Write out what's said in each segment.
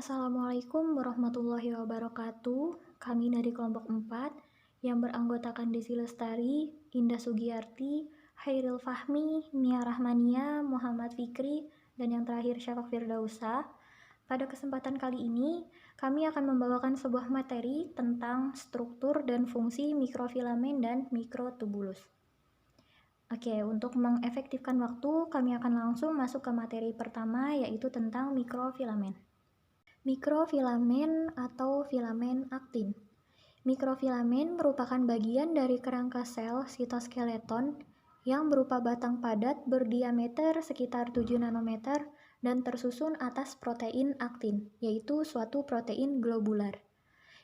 Assalamualaikum warahmatullahi wabarakatuh. Kami dari kelompok 4 yang beranggotakan Desi Lestari, Indah Sugiyarti, Hairil Fahmi, Nia Rahmania, Muhammad Fikri, dan yang terakhir Syafaq Firdausa. Pada kesempatan kali ini, kami akan membawakan sebuah materi tentang struktur dan fungsi mikrofilamen dan mikrotubulus. Oke, untuk mengefektifkan waktu, kami akan langsung masuk ke materi pertama, yaitu tentang mikrofilamen. Mikrofilamen atau filamen aktin. Mikrofilamen merupakan bagian dari kerangka sel sitoskeleton yang berupa batang padat berdiameter sekitar 7 nanometer dan tersusun atas protein aktin, yaitu suatu protein globular.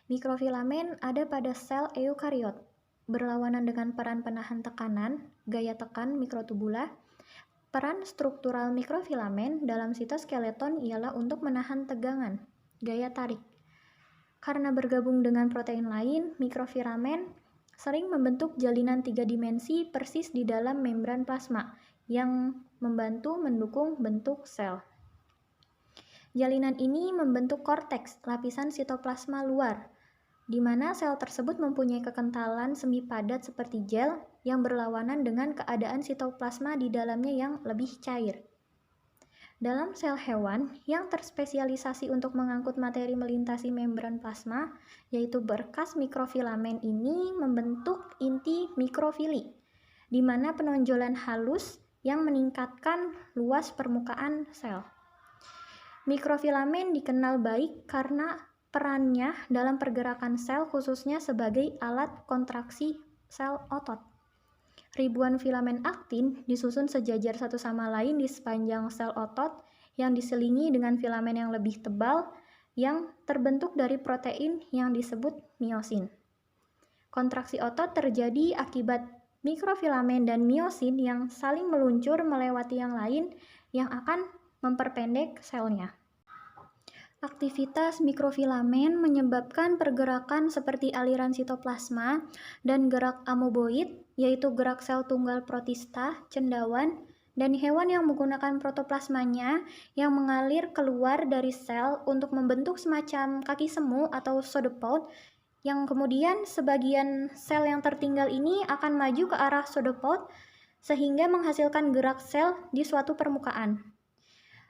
Mikrofilamen ada pada sel eukariot, berlawanan dengan peran penahan tekanan, gaya tekan mikrotubula. Peran struktural mikrofilamen dalam sitoskeleton ialah untuk menahan tegangan, gaya tarik. Karena bergabung dengan protein lain, mikrofilamen sering membentuk jalinan 3 dimensi persis di dalam membran plasma yang membantu mendukung bentuk sel. Jalinan ini membentuk korteks, lapisan sitoplasma luar, di mana sel tersebut mempunyai kekentalan semi padat seperti gel yang berlawanan dengan keadaan sitoplasma di dalamnya yang lebih cair. Dalam sel hewan yang terspesialisasi untuk mengangkut materi melintasi membran plasma, yaitu berkas mikrofilamen ini membentuk inti mikrofili, di mana penonjolan halus yang meningkatkan luas permukaan sel. Mikrofilamen dikenal baik karena perannya dalam pergerakan sel khususnya sebagai alat kontraksi sel otot. Ribuan filamen aktin disusun sejajar satu sama lain di sepanjang sel otot yang diselingi dengan filamen yang lebih tebal yang terbentuk dari protein yang disebut miosin. Kontraksi otot terjadi akibat mikrofilamen dan miosin yang saling meluncur melewati yang lain yang akan memperpendek selnya. Aktivitas mikrofilamen menyebabkan pergerakan seperti aliran sitoplasma dan gerak amoeboid, yaitu gerak sel tunggal protista, cendawan, dan hewan yang menggunakan protoplasmanya yang mengalir keluar dari sel untuk membentuk semacam kaki semu atau pseudopod, yang kemudian sebagian sel yang tertinggal ini akan maju ke arah pseudopod sehingga menghasilkan gerak sel di suatu permukaan.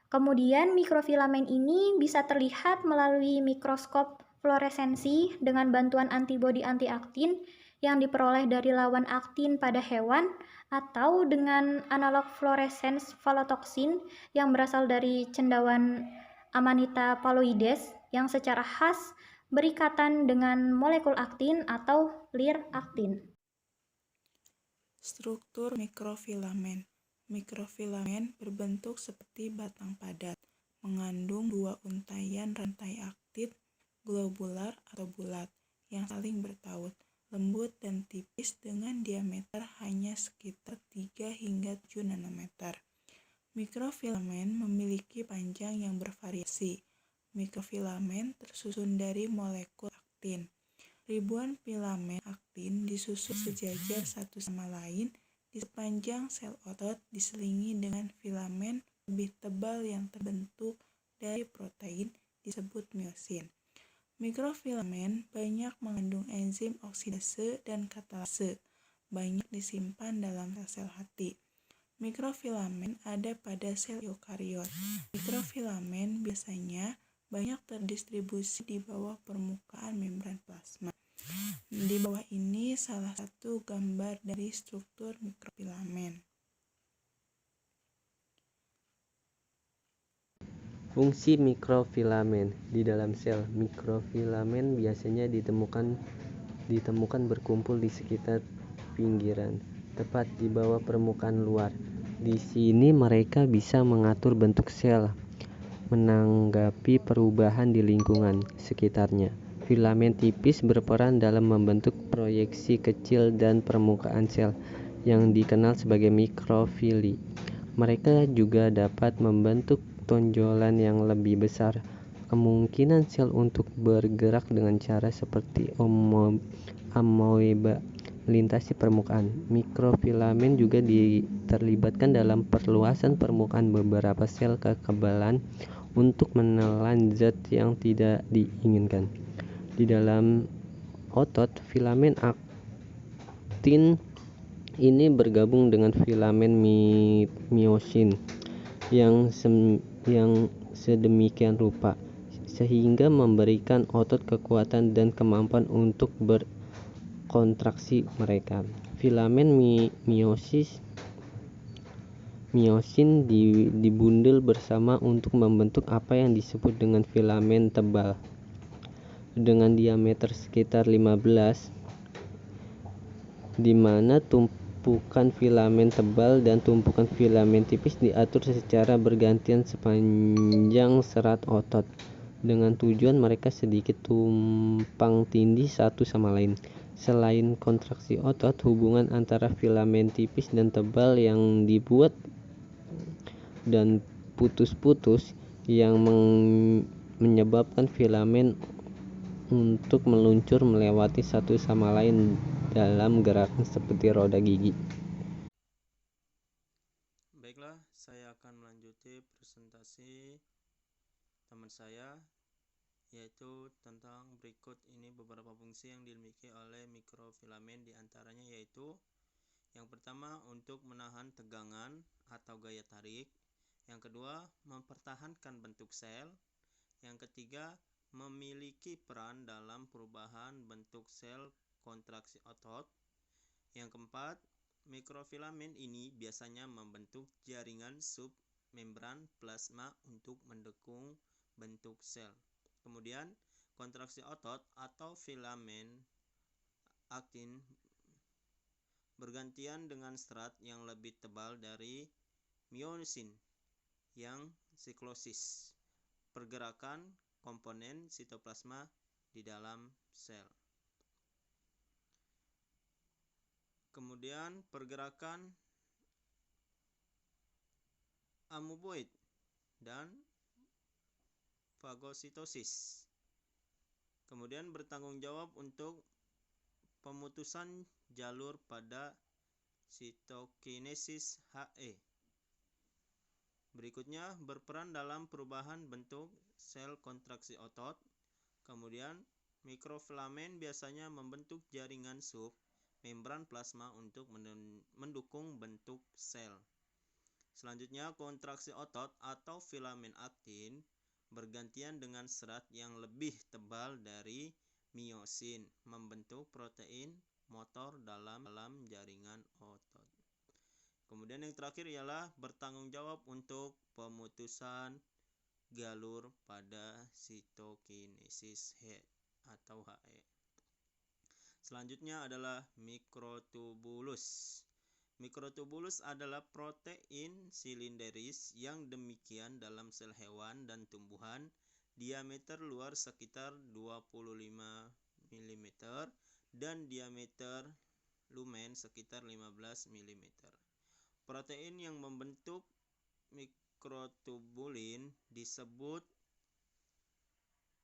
Kemudian mikrofilamen ini bisa terlihat melalui mikroskop fluoresensi dengan bantuan antibodi anti-aktin yang diperoleh dari lawan aktin pada hewan atau dengan analog fluoresens valotoksin yang berasal dari cendawan Amanita phalloides yang secara khas berikatan dengan molekul aktin atau lir aktin. Struktur mikrofilamen. Mikrofilamen berbentuk seperti batang padat, mengandung 2 untaian rantai aktin globular atau bulat yang saling bertaut, lembut dan tipis dengan diameter hanya sekitar 3 hingga 7 nanometer. Mikrofilamen memiliki panjang yang bervariasi. Mikrofilamen tersusun dari molekul aktin. Ribuan filamen aktin disusun sejajar satu sama lain di sepanjang sel otot diselingi dengan filamen lebih tebal yang terbentuk dari protein disebut miosin. Mikrofilamen banyak mengandung enzim oksidase dan katalase, banyak disimpan dalam sel hati. Mikrofilamen ada pada sel eukariot. Mikrofilamen biasanya banyak terdistribusi di bawah permukaan membran plasma. Di bawah ini salah satu gambar dari struktur mikrofilamen. Fungsi mikrofilamen di dalam sel. Mikrofilamen biasanya ditemukan berkumpul di sekitar pinggiran, tepat di bawah permukaan luar. Di sini mereka bisa mengatur bentuk sel, menanggapi perubahan di lingkungan sekitarnya. Filamen tipis berperan dalam membentuk proyeksi kecil dan permukaan sel yang dikenal sebagai mikrofili. Mereka juga dapat membentuk tonjolan yang lebih besar. Kemungkinan sel untuk bergerak dengan cara seperti amoeba melintasi permukaan. Mikrofilamen juga terlibatkan dalam perluasan permukaan beberapa sel kekebalan untuk menelan zat yang tidak diinginkan. Di dalam otot, filamen aktin ini bergabung dengan filamen miosin yang sedemikian rupa sehingga memberikan otot kekuatan dan kemampuan untuk berkontraksi mereka. Filamen miosin dibundel bersama untuk membentuk apa yang disebut dengan filamen tebal dengan diameter sekitar 15, di mana tumpukan filamen tebal dan tumpukan filamen tipis diatur secara bergantian sepanjang serat otot, dengan tujuan mereka sedikit tumpang tindih satu sama lain. Selain kontraksi otot, hubungan antara filamen tipis dan tebal yang dibuat dan putus-putus yang menyebabkan filamen untuk meluncur melewati satu sama lain dalam gerakan seperti roda gigi. Baiklah, saya akan melanjuti presentasi teman saya, yaitu tentang berikut ini beberapa fungsi yang dimiliki oleh mikrofilamen, diantaranya yaitu yang pertama untuk menahan tegangan atau gaya tarik, yang kedua mempertahankan bentuk sel, yang ketiga memiliki peran dalam perubahan bentuk sel kontraksi otot, yang keempat mikrofilamen ini biasanya membentuk jaringan submembran plasma untuk mendukung bentuk sel. Kemudian kontraksi otot atau filamen aktin bergantian dengan serat yang lebih tebal dari miosin yang siklosis, pergerakan komponen sitoplasma di dalam sel. Kemudian pergerakan amoeboid dan fagositosis. Kemudian bertanggung jawab untuk pemutusan jalur pada sitokinesis He. Berikutnya berperan dalam perubahan bentuk sel kontraksi otot. Kemudian mikrofilamen biasanya membentuk jaringan membran plasma untuk mendukung bentuk sel. Selanjutnya kontraksi otot atau filamen aktin bergantian dengan serat yang lebih tebal dari miosin membentuk protein motor dalam jaringan otot. Kemudian yang terakhir ialah bertanggung jawab untuk pemutusan galur pada sitokinesis He atau He. Selanjutnya adalah mikrotubulus. Mikrotubulus adalah protein silinderis yang demikian dalam sel hewan dan tumbuhan, diameter luar sekitar 25 mm dan diameter lumen sekitar 15 mm. Protein yang membentuk mikrotubulin disebut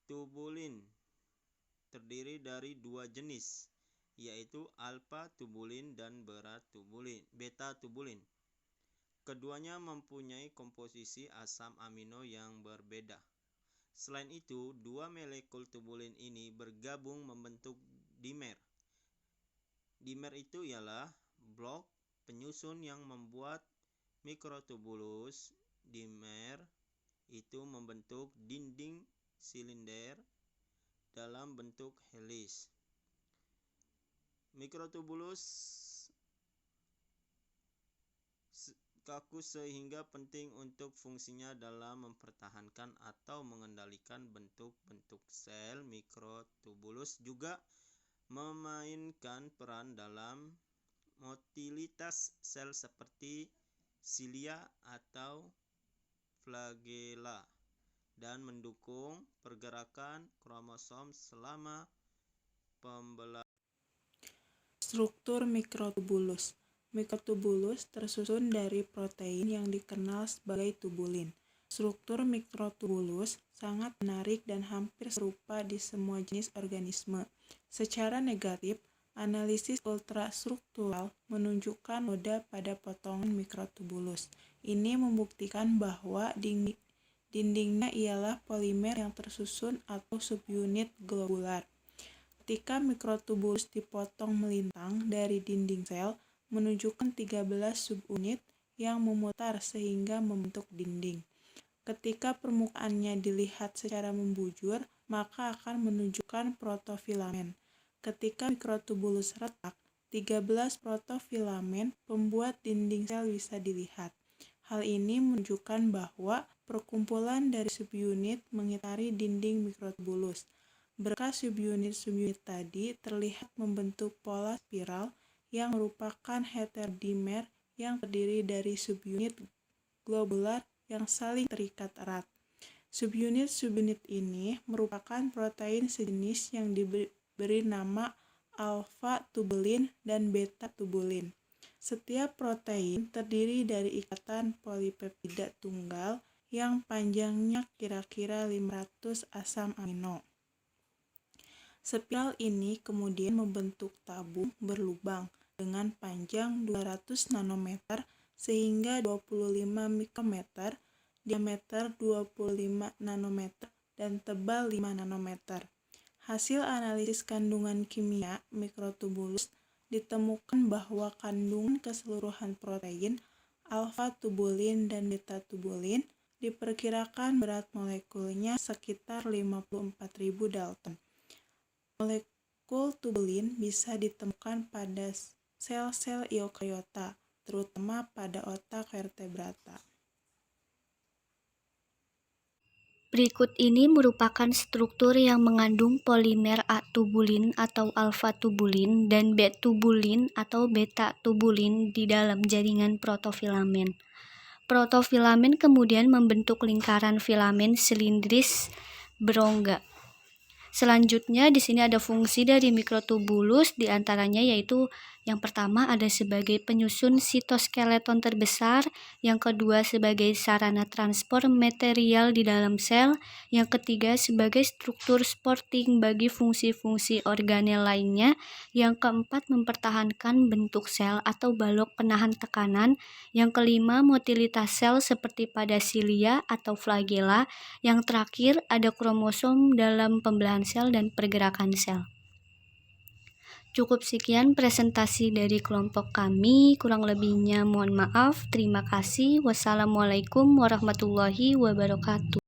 tubulin, terdiri dari dua jenis, yaitu alfa tubulin dan beta tubulin. Keduanya mempunyai komposisi asam amino yang berbeda. Selain itu, dua molekul tubulin ini bergabung membentuk dimer. Dimer itu ialah blok penyusun yang membuat mikrotubulus. Dimer itu membentuk dinding silinder dalam bentuk heliks. Mikrotubulus kaku sehingga penting untuk fungsinya dalam mempertahankan atau mengendalikan bentuk-bentuk sel. Mikrotubulus juga memainkan peran dalam motilitas sel seperti silia atau flagella dan mendukung pergerakan kromosom selama pembelajaran. Struktur mikrotubulus. Mikrotubulus tersusun dari protein yang dikenal sebagai tubulin. Struktur mikrotubulus sangat menarik dan hampir serupa di semua jenis organisme. Secara negatif, analisis ultrastruktural menunjukkan noda pada potongan mikrotubulus. Ini membuktikan bahwa di Dindingnya ialah polimer yang tersusun atau subunit globular. Ketika mikrotubulus dipotong melintang dari dinding sel, menunjukkan 13 subunit yang memutar sehingga membentuk dinding. Ketika permukaannya dilihat secara membujur, maka akan menunjukkan protofilamen. Ketika mikrotubulus retak, 13 protofilamen pembuat dinding sel bisa dilihat. Hal ini menunjukkan bahwa perkumpulan dari subunit mengitari dinding mikrotubulus. Berkas subunit-subunit tadi terlihat membentuk pola spiral yang merupakan heterodimer yang terdiri dari subunit globular yang saling terikat erat. Subunit-subunit ini merupakan protein sejenis yang diberi nama alfa-tubulin dan beta-tubulin. Setiap protein terdiri dari ikatan polipeptida tunggal yang panjangnya kira-kira 500 asam amino. Spiral ini kemudian membentuk tabung berlubang dengan panjang 200 nanometer sehingga 25 mikrometer, diameter 25 nanometer, dan tebal 5 nanometer. Hasil analisis kandungan kimia mikrotubulus ditemukan bahwa kandungan keseluruhan protein alfa-tubulin dan beta-tubulin diperkirakan berat molekulnya sekitar 54.000 Dalton. Molekul tubulin bisa ditemukan pada sel-sel eukariota, terutama pada otak vertebrata. Berikut ini merupakan struktur yang mengandung polimer A-tubulin atau alfa-tubulin dan B-tubulin atau beta-tubulin di dalam jaringan protofilamen. Protofilamen kemudian membentuk lingkaran filamen silindris berongga. Selanjutnya di sini ada fungsi dari mikrotubulus, di antaranya yaitu yang pertama ada sebagai penyusun sitoskeleton terbesar, yang kedua sebagai sarana transport material di dalam sel, yang ketiga sebagai struktur supporting bagi fungsi-fungsi organel lainnya, yang keempat mempertahankan bentuk sel atau balok penahan tekanan, yang kelima motilitas sel seperti pada silia atau flagella, yang terakhir ada kromosom dalam pembelahan sel dan pergerakan sel. Cukup sekian presentasi dari kelompok kami, kurang lebihnya mohon maaf. Terima kasih. Wassalamualaikum warahmatullahi wabarakatuh.